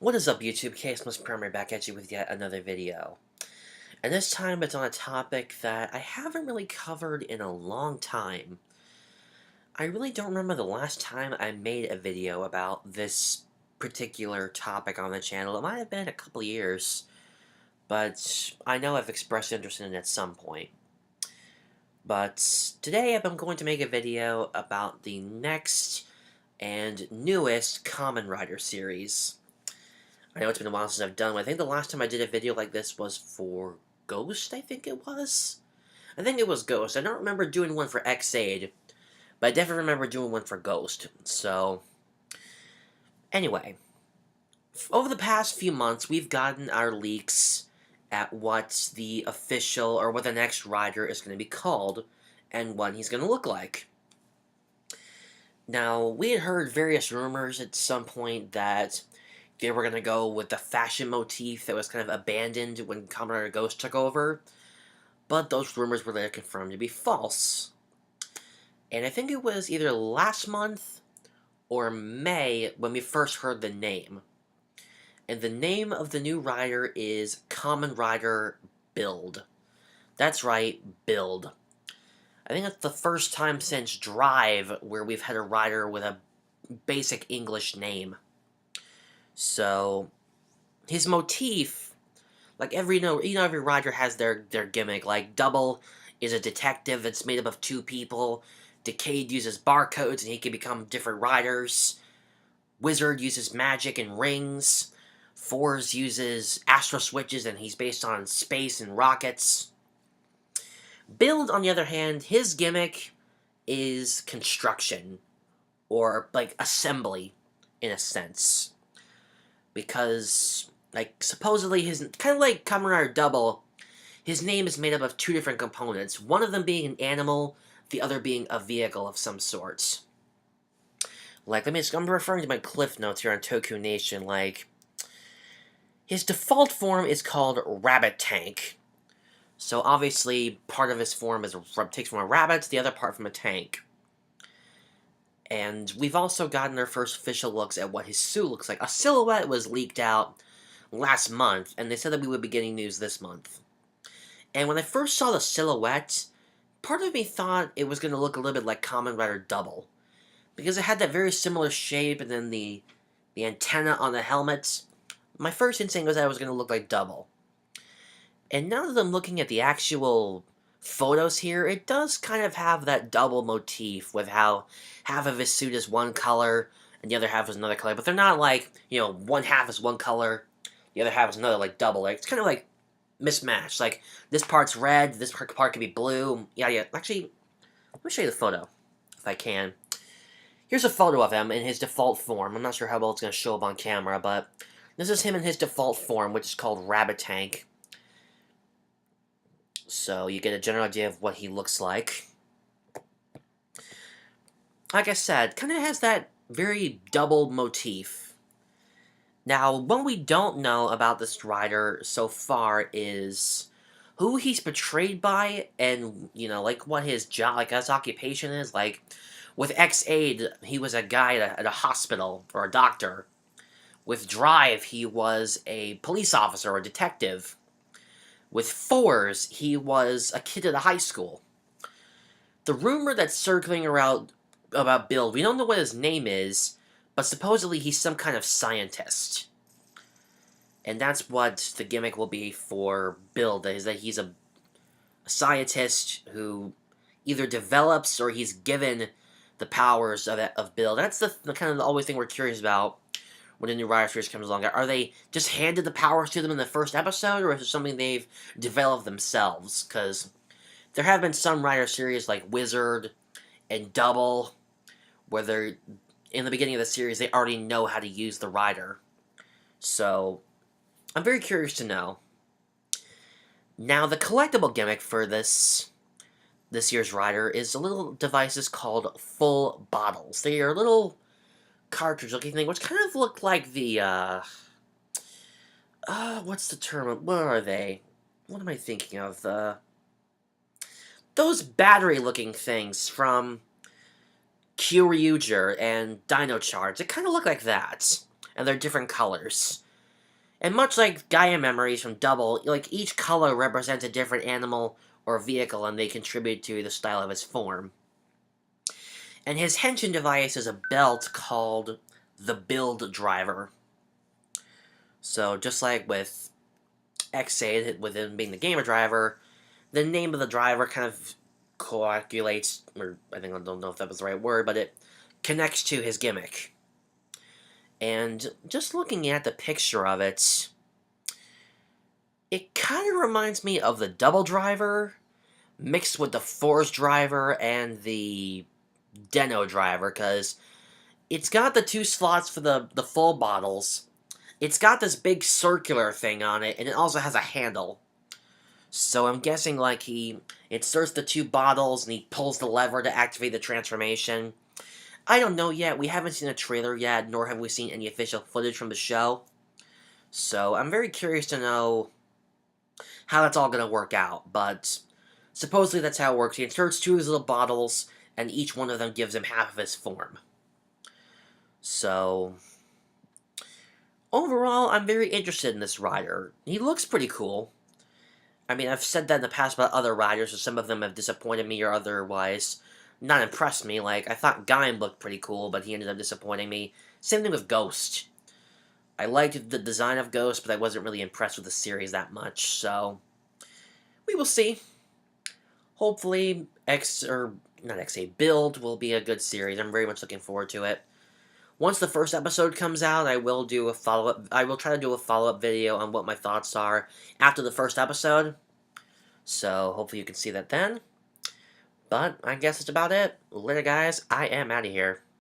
What is up, YouTube? Chaos Primary back at you with yet another video. And this time it's on a topic that I haven't really covered in a long time. I really don't remember the last time I made a video about this particular topic on the channel. It might have been a couple years, but I know I've expressed interest in it at some point. But today I'm going to make a video about the next and newest Kamen Rider series. I know it's been a while since I've done one. I think the last time I did a video like this was for Ghost, I think it was? I think it was Ghost. I don't remember doing one for X-Aid, but I definitely remember doing one for Ghost. So, anyway. Over the past few months, we've gotten our leaks at what the official, or what the next rider is going to be called, and what he's going to look like. Now, we had heard various rumors at some point that they were going to go with the fashion motif that was kind of abandoned when Kamen Rider Ghost took over, but those rumors were later confirmed to be false. And I think it was either last month or May when we first heard the name. And the name of the new rider is Kamen Rider Build. That's right, Build. I think that's the first time since Drive where we've had a rider with a basic English name. So, his motif, like every rider has their gimmick. Like Double is a detective that's made up of two people. Decade uses barcodes and he can become different riders. Wizard uses magic and rings. Fours uses astro switches and he's based on space and rockets. Build, on the other hand, his gimmick is construction, or like assembly, in a sense. Because, like, supposedly kind of like Kamen Rider Double, his name is made up of two different components, one of them being an animal, the other being a vehicle of some sort. Like, I'm referring to my cliff notes here on Toku Nation, like, his default form is called Rabbit Tank. So obviously, part of his form takes from a rabbit, the other part from a tank. And we've also gotten our first official looks at what his suit looks like. A silhouette was leaked out last month, and they said that we would be getting news this month. And when I first saw the silhouette, part of me thought it was going to look a little bit like Kamen Rider Double. Because it had that very similar shape, and then the antenna on the helmet. My first instinct was that it was going to look like Double. And now that I'm looking at the actual photos here, it does kind of have that double motif with how half of his suit is one color and the other half is another color. But they're not like, one half is one color, the other half is another, like double. Like, it's kind of like mismatched. Like, this part's red, this part could be blue. Yeah. Actually, let me show you the photo, if I can. Here's a photo of him in his default form. I'm not sure how well it's going to show up on camera, but this is him in his default form, which is called Rabbit Tank. So you get a general idea of what he looks like. Like I said, kind of has that very double motif. Now, what we don't know about this rider so far is who he's portrayed by and, like what his job, like his occupation is. Like, with X-Aid, he was a guy at a hospital, or a doctor. With Drive, he was a police officer or a detective. With Fours, he was a kid at a high school. The rumor that's circling around about Build, we don't know what his name is, but supposedly he's some kind of scientist. And that's what the gimmick will be for Build, is that he's a scientist who either develops or he's given the powers of Build. That's the kind of the only thing we're curious about when a new Rider series comes along. Are they just handed the powers to them in the first episode, or is it something they've developed themselves? Because there have been some Rider series like Wizard and Double, where they're, in the beginning of the series, they already know how to use the Rider. So, I'm very curious to know. Now, the collectible gimmick for this year's Rider is a little devices called full bottles. They are little cartridge-looking thing, which kind of look like the, what's the term? What are they? What am I thinking of? Those battery-looking things from Kyoryuger and Dino Charge. They kind of look like that, and they're different colors. And much like Gaia memories from Double, like each color represents a different animal or vehicle and they contribute to the style of his form. And his henshin device is a belt called the Build Driver. So just like with X8, with him being the gamer driver, the name of the driver kind of coagulates, or I don't know if that was the right word, but it connects to his gimmick. And just looking at the picture of it, it kind of reminds me of the Double Driver, mixed with the Force Driver and the Deno Driver, because it's got the 2 slots for the full bottles. It's got this big circular thing on it, and it also has a handle. So I'm guessing, like, he inserts the 2 bottles, and he pulls the lever to activate the transformation. I don't know yet. We haven't seen a trailer yet, nor have we seen any official footage from the show. So I'm very curious to know how that's all going to work out. But supposedly that's how it works. He inserts 2 of his little bottles, and each one of them gives him half of his form. So overall, I'm very interested in this rider. He looks pretty cool. I mean, I've said that in the past about other riders, so some of them have disappointed me or otherwise not impressed me. Like, I thought Gaim looked pretty cool, but he ended up disappointing me. Same thing with Ghost. I liked the design of Ghost, but I wasn't really impressed with the series that much, so we will see. Hopefully, Build will be a good series. I'm very much looking forward to it. Once the first episode comes out, I will do a follow-up. I will try to do a follow-up video on what my thoughts are after the first episode. So, hopefully you can see that then. But, I guess that's about it. Later, guys. I am out of here.